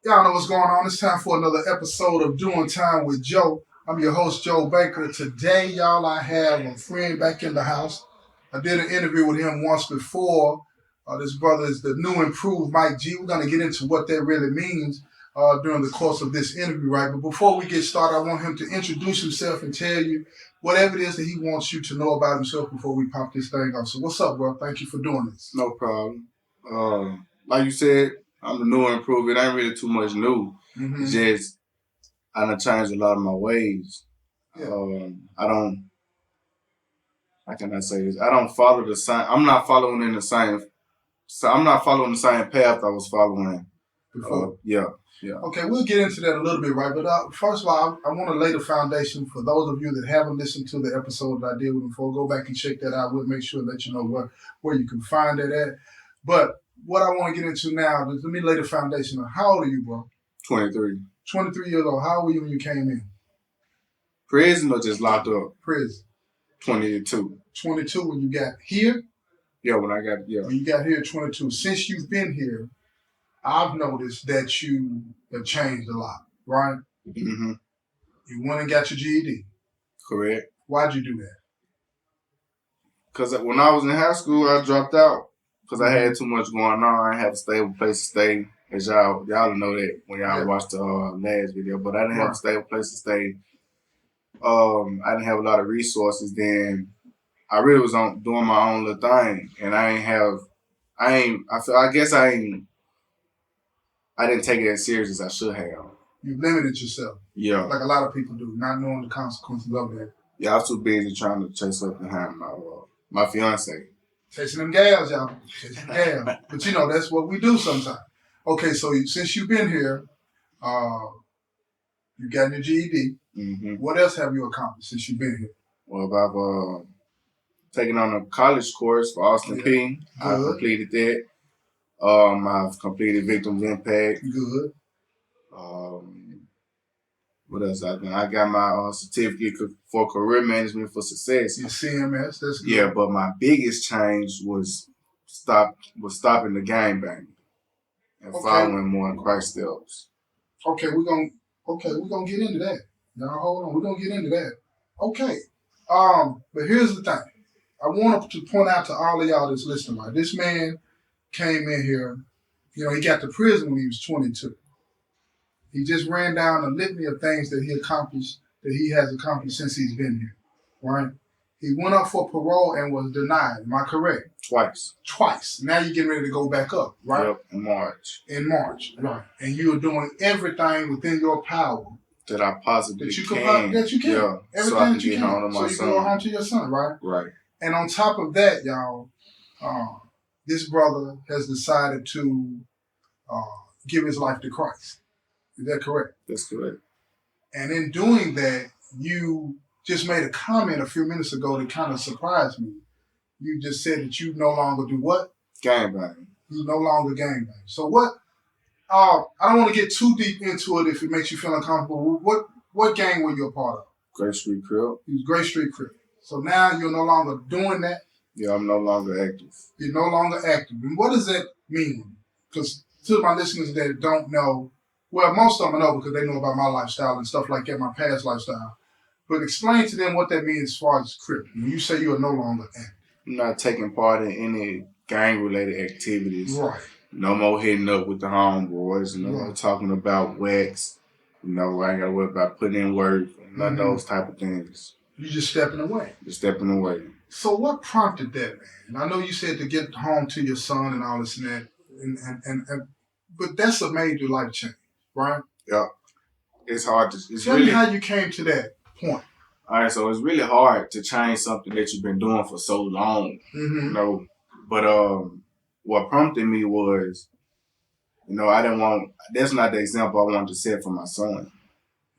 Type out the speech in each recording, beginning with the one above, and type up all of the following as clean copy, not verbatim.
Y'all know what's going on. It's time for another episode of Doing Time with Joe. I'm your host, Joe Baker. Today, y'all, I have a friend back in the house. I did an interview with him once before. This brother is the new improved Mike G. We're going to get into what that really means during the course of this interview, right? But before we get started, I want him to introduce himself and tell you whatever it is that he wants you to know about himself before we pop this thing off. So what's up, bro? Thank you for doing this. No problem. Like you said, I'm the new and improved. It ain't really too much new. Mm-hmm. It's just I done changed a lot of my ways. Yeah. I don't. How can I say this? I don't follow the same. I'm not following in the same. So I'm not following the same path I was following Before. Yeah. Okay, we'll get into that a little bit, right? But first of all, I want to lay the foundation for those of you that haven't listened to the episode that I did with him before. Go back and check that out. We'll make sure that you know where you can find it at. But what I want to get into now is let me lay the foundation. How old are you, bro? 23. 23 years old. How old were you when you came in? Prison or just locked up? Prison. 22. 22 when you got here? Yeah, when I got, yeah. When you got here at 22. Since you've been here, I've noticed that you have changed a lot, right? Mm-hmm. You went and got your GED. Correct. Why'd you do that? Because when I was in high school, I dropped out because I had too much going on. I didn't have a stable place to stay. As y'all know that when y'all watched the last video, but I didn't have a stable place to stay. I didn't have a lot of resources then. I really was doing my own little thing, and I didn't take it as serious as I should have. You limited yourself. Yeah. Like a lot of people do, not knowing the consequences of that. Yeah, I was too busy trying to chase up behind my fiance. Chasing them gals, y'all. Chasing them gals. But you know, that's what we do sometimes. Okay, so since you've been here, you've gotten your GED. Mm-hmm. What else have you accomplished since you've been here? Well, I've taken on a college course for Austin P. I completed that. I've completed Victims Impact. Good. What else I done? I got my certificate for career management for success. Your CMS, that's good. Yeah, but my biggest change was stopping the gangbanging and following more in Christ steps. Okay, we're gonna get into that. Now hold on, we're gonna get into that. Okay. But here's the thing. I want to point out to all of y'all that's listening, right? This man came in here, you know, he got to prison when he was 22. He just ran down a litany of things that he has accomplished since he's been here, right? He went up for parole and was denied. Am I correct? Twice. Now you're getting ready to go back up, right? Yep, in March, right. And you're doing everything within your power that I possibly can. That you can. Yeah, everything so I can that you get can. home to my son. So you can go home to your son, right? Right. And on top of that, y'all, this brother has decided to give his life to Christ. Is that correct? That's correct. And in doing that, you just made a comment a few minutes ago that kind of surprised me. You just said that you no longer do what? Gangbang. You no longer gangbang. So what? I don't want to get too deep into it if it makes you feel uncomfortable. What gang were you a part of? Great Street Crip. He was Great Street Crip. So now you're no longer doing that? Yeah, I'm no longer active. You're no longer active. And what does that mean? Because to my listeners that don't know, well, most of them know because they know about my lifestyle and stuff like that, my past lifestyle. But explain to them what that means as far as Crip. When you say you are no longer active. I'm not taking part in any gang-related activities. Right. No more hitting up with the homeboys. No more talking about wax. You know, I ain't got to worry about putting in work. None of those type of things. You just stepping away. Just stepping away. So what prompted that, man? And I know you said to get home to your son and all this and that, and but that's a major life change, right? Yeah. It's hard to. Tell me how you came to that point. All right, so it's really hard to change something that you've been doing for so long. Mm-hmm. You know, but what prompted me was, you know, I didn't want. That's not the example I wanted to set for my son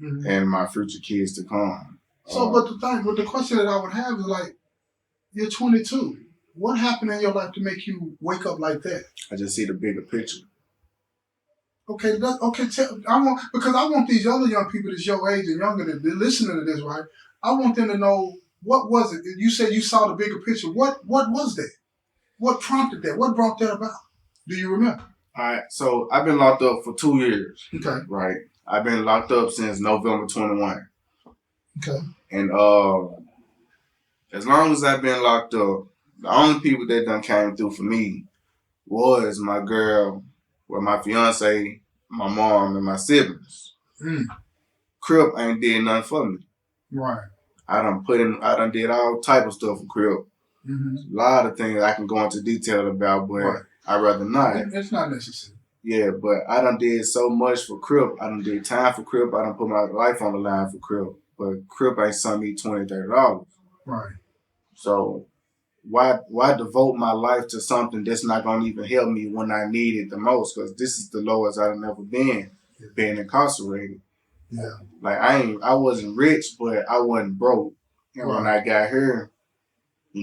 and my future kids to come. So, but the question that I would have is like, you're 22. What happened in your life to make you wake up like that? I just see the bigger picture. Okay, because I want these other young people that's your age and younger that they're listening to this, right? I want them to know, what was it? You said you saw the bigger picture. What was that? What prompted that? What brought that about? Do you remember? All right, so I've been locked up for 2 years. Okay. Right. I've been locked up since November 21. Okay. And as long as I've been locked up, the only people that done came through for me was my girl, my fiance, my mom, and my siblings. Mm. Crip ain't did nothing for me. Right. I done did all type of stuff for Crip. Mm-hmm. A lot of things I can go into detail about, but right. I'd rather not. It's not necessary. Yeah, but I done did so much for Crip. I done did time for Crip. I done put my life on the line for Crip. But Crip ain't sent me $20, $30. Right. So why devote my life to something that's not gonna even help me when I need it the most? Because this is the lowest I've never been, being incarcerated. Yeah. Like I wasn't rich, but I wasn't broke. And when I got here,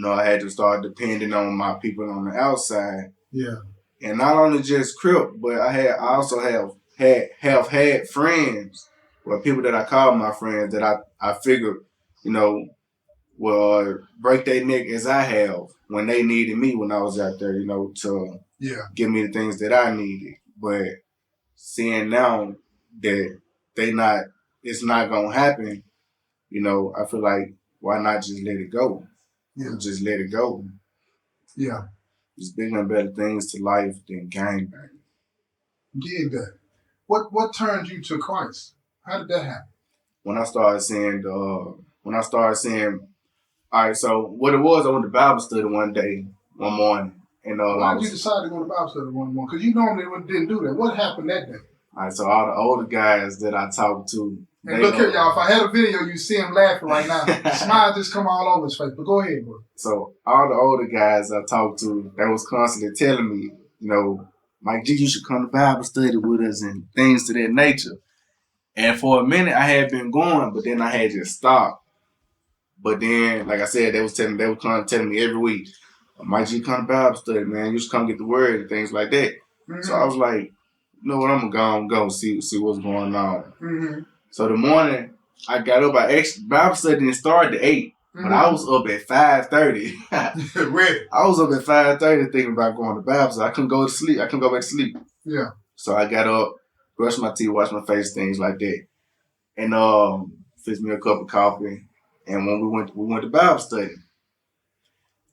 I had to start depending on my people on the outside. Yeah. And not only just Crip, but I also have had friends, or people that I call my friends that I figured, will break their neck as I have when they needed me when I was out there, to give me the things that I needed. But seeing now that it's not gonna happen, I feel like why not just let it go? Yeah. Just let it go. Yeah. There's bigger and better things to life than gangbanging. Did that. What turned you to Christ? How did that happen? When I started seeing all right, so what it was, I went to Bible study one morning. And why did you decide to go to Bible study one morning? Because you normally didn't do that. What happened that day? All right, so all the older guys that I talked to. And look here, y'all. If I had a video, you see him laughing right now. Smile just come all over his face. But go ahead, bro. So all the older guys I talked to, they was constantly telling me, Mike G, you should come to Bible study with us and things to that nature. And for a minute, I had been going, but then I had just stopped. But then, like I said, they were telling me every week, Mike G, come to Bible study, man. You should come get the word and things like that. Mm-hmm. So I was like, you know what, I'm going to go see what's going on. Mm-hmm. So the morning I got up, Bible study didn't start at 8, but I was up at 5:30. Ready. I was up at 5:30 thinking about going to Bible study. I couldn't go to sleep. I couldn't go back to sleep. Yeah. So I got up, brushed my teeth, washed my face, things like that. And fixed me a cup of coffee. And when we went to Bible study,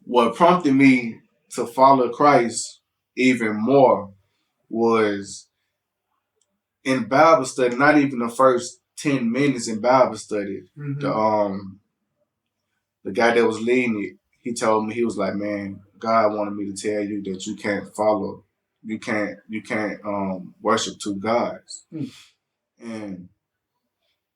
what prompted me to follow Christ even more was in Bible study, not even the first 10 minutes in Bible study, mm-hmm. The guy that was leading it, he told me, he was like, man, God wanted me to tell you that you can't worship two gods. Mm. And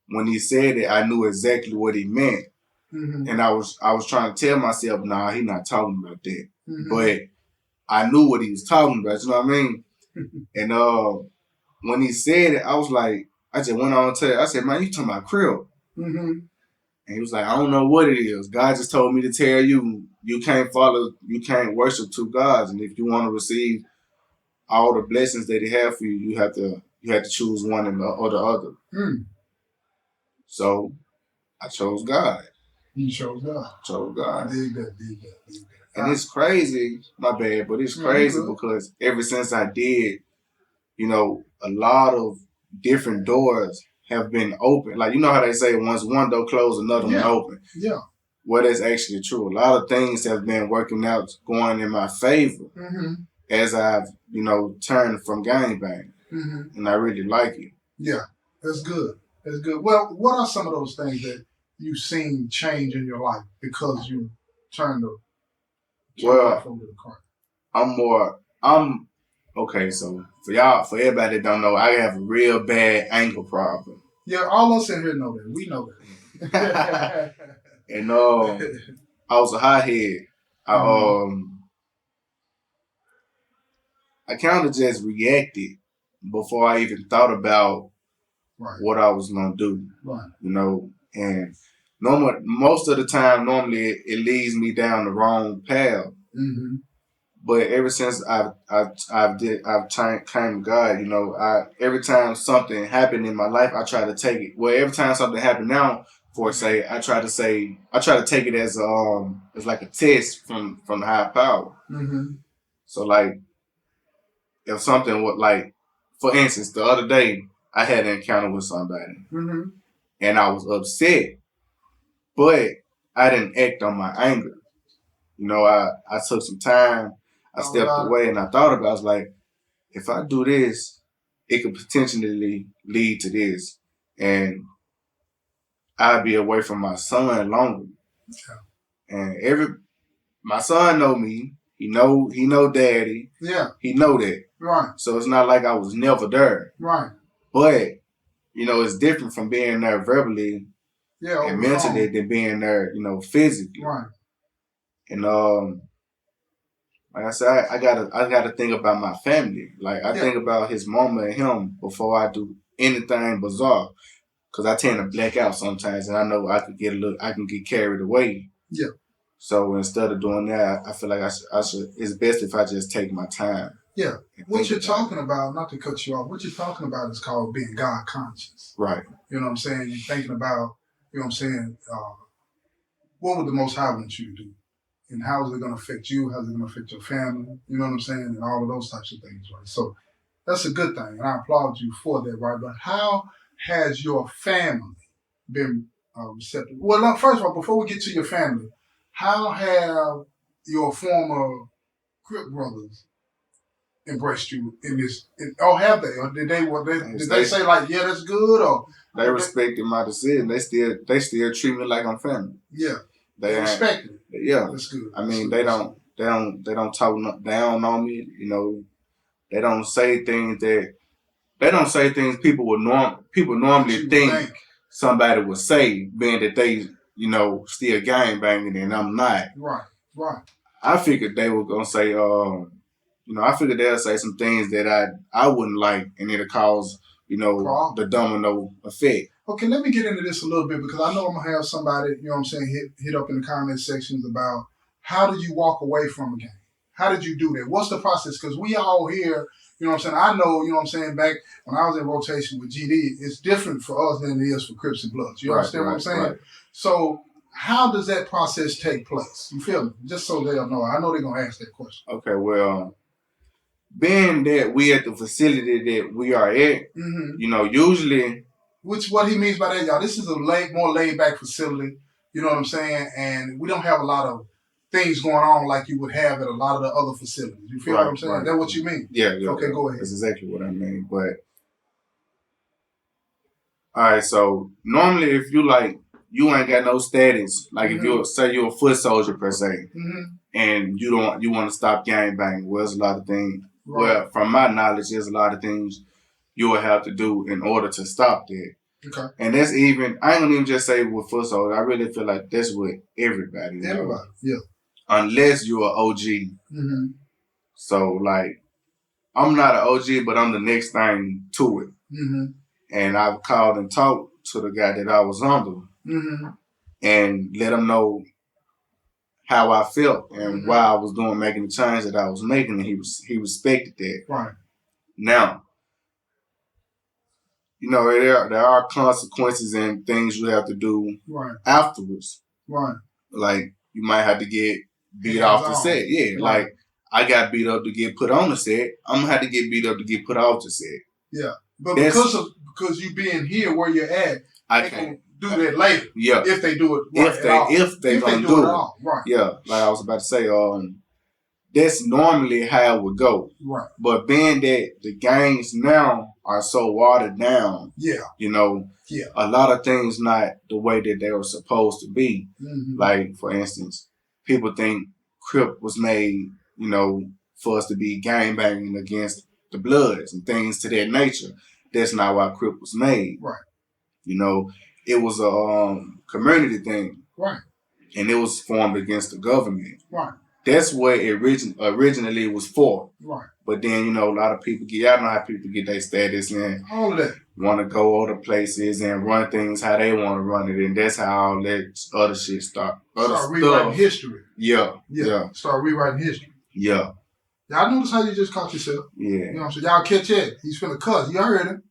when he said it, I knew exactly what he meant. Mm-hmm. And I was trying to tell myself, nah, he's not talking about that. Mm-hmm. But I knew what he was talking about, you know what I mean? And when he said it, I was like, I just went on to it. I said, man, you talking about Crip. Mm-hmm. And he was like, I don't know what it is. God just told me to tell you, you can't worship two gods. And if you want to receive all the blessings that he have for you, you have to choose one or the other. Mm. So I chose God. You chose God. Chose God. I dig that. And it's crazy, my bad, but it's crazy because ever since I did, a lot of different doors have been open. Like, you know how they say once one door closed, another one open. Yeah. Well, that's actually true. A lot of things have been working out, going in my favor as I've, turned from gangbang. Mm-hmm. And I really like it. Yeah, that's good. That's good. Well, what are some of those things that you've seen change in your life because you turned life over to Christ? Okay, so for everybody that don't know, I have a real bad ankle problem. Yeah, all us in here know that. We know that. And I was a hothead. I kind of just reacted before I even thought about what I was gonna do. Right. And most of the time, normally it leads me down the wrong path. Mm-hmm. But ever since I've came to God, every time something happened in my life, I try to take it. Well, every time something happened now, I try to take it as like a test from the higher power. Mm-hmm. So like if something would like, for instance, the other day I had an encounter with somebody and I was upset, but I didn't act on my anger. You know, I took some time, I stepped away and I thought about it. I was like, if I do this, it could potentially lead to this. And I'd be away from my son longer. Yeah. And my son know me. He know daddy. Yeah. He know that. Right. So it's not like I was never there. Right. But, you know, it's different from being there verbally and mentally than being there, you know, physically. Right. And like I said, I gotta think about my family. Like I think about his mama and him before I do anything bizarre. Cause I tend to black out sometimes, and I know I can get carried away. Yeah. So instead of doing that, I feel like I should. It's best if I just take my time. Yeah. What you're talking about, not to cut you off, what you're talking about is called being God conscious. Right. You know what I'm saying? You're thinking about, you know what I'm saying, what would the Most High want you to do? And how is it going to affect you? How is it going to affect your family? You know what I'm saying? And all of those types of things, right? So that's a good thing, and I applaud you for that, right? But how has your family been receptive? Well, now, first of all, before we get to your family, how have your former Crip brothers embraced you in this? Or have they? Or did they say like, yeah, that's good? Or they respected my decision. They still treat me like I'm family. Yeah, they respect it. Yeah, that's good. I mean, they don't talk down on me. You know, they don't say things people normally think somebody would say, being that they, you know, still gang banging and I'm not. Right, right. I figured they were gonna say, I figured they'll say some things that I wouldn't like, and it'll cause, you know, the domino effect. Okay, let me get into this a little bit because I know I'm gonna have somebody, you know what I'm saying, hit up in the comment sections about how do you walk away from a gang? How did you do that? What's the process? Because we all here, you know what I'm saying? I know, you know what I'm saying, back when I was in rotation with GD, it's different for us than it is for Crips and Bloods. You understand what I'm saying? Right. So how does that process take place? You feel me? Just so they'll know. I know they're going to ask that question. Okay, well, being that we at the facility that we are at, you know, usually... What he means by that, y'all, this is a more laid-back facility, you know what I'm saying? And we don't have a lot of things going on like you would have at a lot of the other facilities. You feel what I'm saying? Right. Is that what you mean? Yeah. Okay, go ahead. That's exactly what I mean. But, all right, so normally if you ain't got no status, like if you say you're a foot soldier per se, and you want to stop gang banging, well, there's a lot of things. Right. Well, from my knowledge, there's a lot of things you will have to do in order to stop that. Okay. And that's even, I ain't gonna even just say with foot soldiers. I really feel like that's with everybody. Everybody, yeah. Unless you're an OG. So, like, I'm not an OG, but I'm the next thing to it. And I've called and talked to the guy that I was under and let him know how I felt and why I was making the change that I was making, and he respected that. Right. Now, you know, there are consequences and things you have to do afterwards. Right. Like, you might have to get beat off the set. Yeah. Right. Like, I got beat up to get put on the set. I'm gonna have to get beat up to get put off the set. Yeah. But because you being here where you're at, I can do that later. Yeah. If they do it right. If they gonna do it. Right. Yeah. Like I was about to say, that's normally how it would go. Right. But being that the gangs now are so watered down, you know, a lot of things not the way that they were supposed to be. Like, for instance, people think Crip was made, you know, for us to be gang banging against the Bloods and things to that nature. That's not why Crip was made. Right. You know, it was a community thing. Right. And it was formed against the government. Right. That's what it originally was for. Right. But then, you know, a lot of people y'all know how people get their status and all of that. Want to go other places and run things how they want to run it. And that's how all that other shit start rewriting history. Yeah. Start rewriting history. Yeah. Y'all notice how you just caught yourself? Yeah. You know what I'm saying? Y'all catch it. He's finna cuss. Y'all heard him.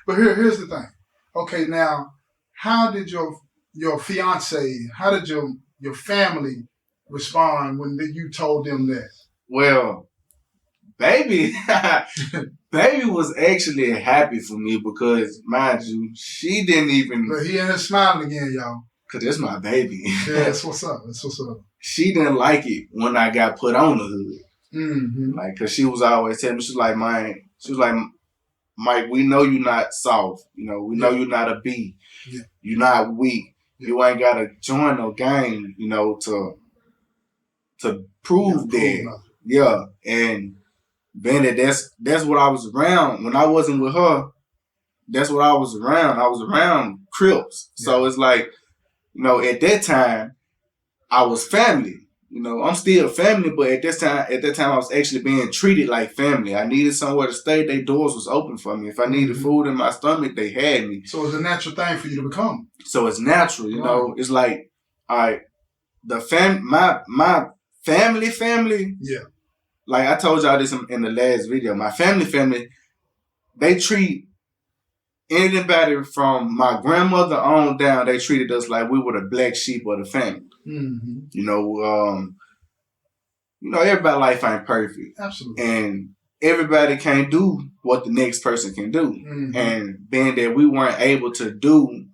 But here's the thing. Okay, now, how did your fiance, how did your family respond when you told them that? Well, Baby, baby was actually happy for me because, mind you, she didn't even. But he in there smiling again, y'all. Cause that's my baby. Yeah, that's what's up. That's what's up. She didn't like it when I got put on the hood. Mm-hmm. Like, cause she was always telling me, she was like, Mike, we know you're not soft. You know, we know you're not a B. Yeah. You're not weak. Yeah. You ain't gotta join no game, you know, to prove that. Yeah. And being that that's what I was around. When I wasn't with her, that's what I was around. I was around Crips. Yeah. So it's like, you know, at that time, I was family. You know, I'm still family, but at that time, I was actually being treated like family. I needed somewhere to stay. Their doors was open for me. If I needed food in my stomach, they had me. So it's a natural thing for you to become. So it's natural, you know. It's like, all right, my family. Yeah. Like I told y'all this in the last video. My family, they treat anybody from my grandmother on down. They treated us like we were the black sheep of the family. Mm-hmm. You know, everybody's life ain't perfect. Absolutely. And everybody can't do what the next person can do. Mm-hmm. And being that we weren't able to do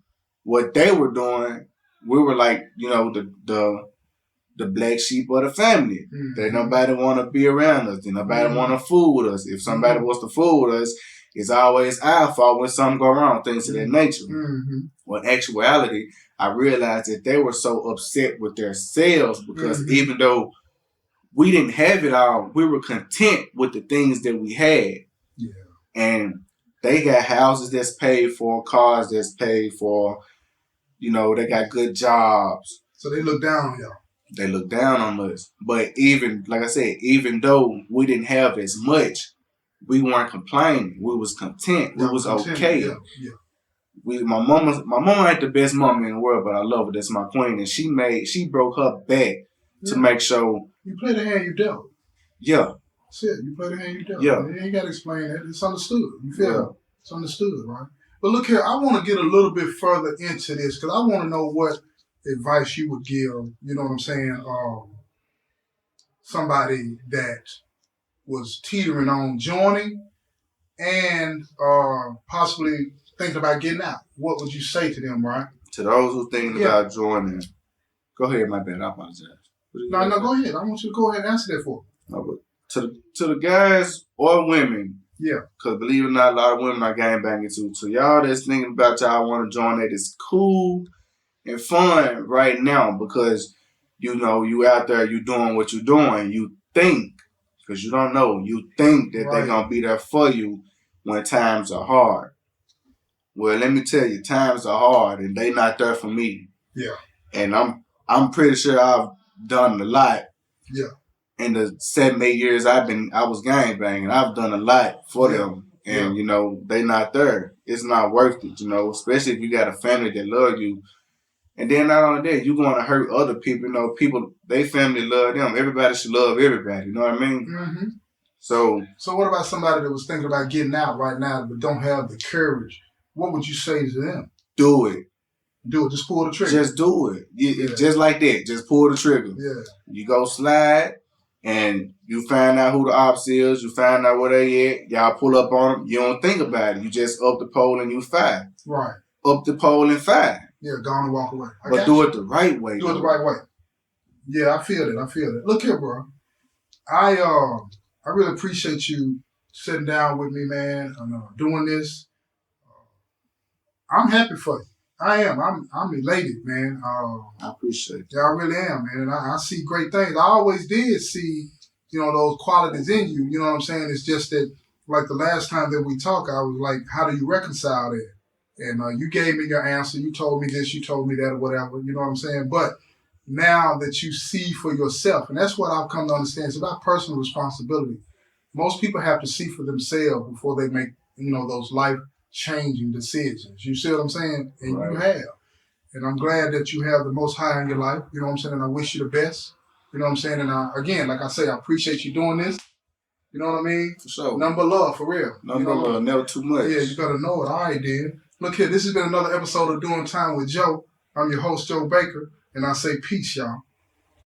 what they were doing, we were like, you know, the black sheep of the family. Mm-hmm. That nobody want to be around us. Nobody want to fool with us. If somebody wants to fool with us, it's always our fault when something go wrong, things of that nature. Mm-hmm. Well, in actuality, I realized that they were so upset with themselves because even though we didn't have it all, we were content with the things that we had. Yeah. And they got houses that's paid for, cars that's paid for, you know, they got good jobs. So they look down on y'all. They look down on us. But even, like I said, even though we didn't have as much, we weren't complaining. We was content. We was okay. Yeah. Yeah. My mama ain't the best mama in the world, but I love her. That's my queen. And she broke her back to make sure. You play the hand you dealt. Yeah. That's it. You play the hand you dealt. Yeah. You ain't got to explain that. It's understood. You feel me? It's understood, right? But look here, I want to get a little bit further into this because I want to know what advice you would give, you know what I'm saying, somebody that was teetering on joining and possibly thinking about getting out. What would you say to them, right? To those who thinking about joining, go ahead, my bad, I apologize. No, go ahead. I want you to go ahead and answer that for me. No, but to the guys or women, because believe it or not, a lot of women are gangbanging too. So y'all that's thinking about y'all want to join that, it's cool and fun right now because, you know, you out there, you doing what you're doing. You think, because you don't know, you think that they're going to be there for you when times are hard. Well, let me tell you, times are hard and they not there for me. Yeah. And I'm pretty sure I've done a lot. Yeah. In the 7-8 years I was gangbanging, I've done a lot for them. And, you know, they not there. It's not worth it, you know, especially if you got a family that love you. And then not only that, you're going to hurt other people. You know, people, they family love them. Everybody should love everybody. You know what I mean? Mm-hmm. So what about somebody that was thinking about getting out right now but don't have the courage? What would you say to them? Do it. Do it. Just pull the trigger. Just do it. Just like that. Just pull the trigger. Yeah. You go slide. And you find out who the ops is, you find out where they at, y'all pull up on them, you don't think about it. You just up the pole and you fire. Right. Up the pole and fire. Yeah, go on and walk away. But do it the right way. Do it the right way. Yeah, I feel it. Look here, bro. I really appreciate you sitting down with me, man, and doing this. I'm happy for you. I am. I'm elated, man. I appreciate it. Yeah, I really am, man. And I see great things. I always did see, you know, those qualities in you. You know what I'm saying? It's just that, like the last time that we talked, I was like, how do you reconcile that? And you gave me your answer. You told me this, you told me that, or whatever. You know what I'm saying? But now that you see for yourself, and that's what I've come to understand, it's about personal responsibility. Most people have to see for themselves before they make, you know, those life-changing decisions. You see what I'm saying? And you have. And I'm glad that you have the Most High in your life. You know what I'm saying? And I wish you the best. You know what I'm saying? And again, like I say, I appreciate you doing this. You know what I mean? For sure. Number love, for real. Number love, never too much. Yeah, you better know it. All right, then. Look here, this has been another episode of Doing Time with Joe. I'm your host, Joe Baker, and I say peace, y'all.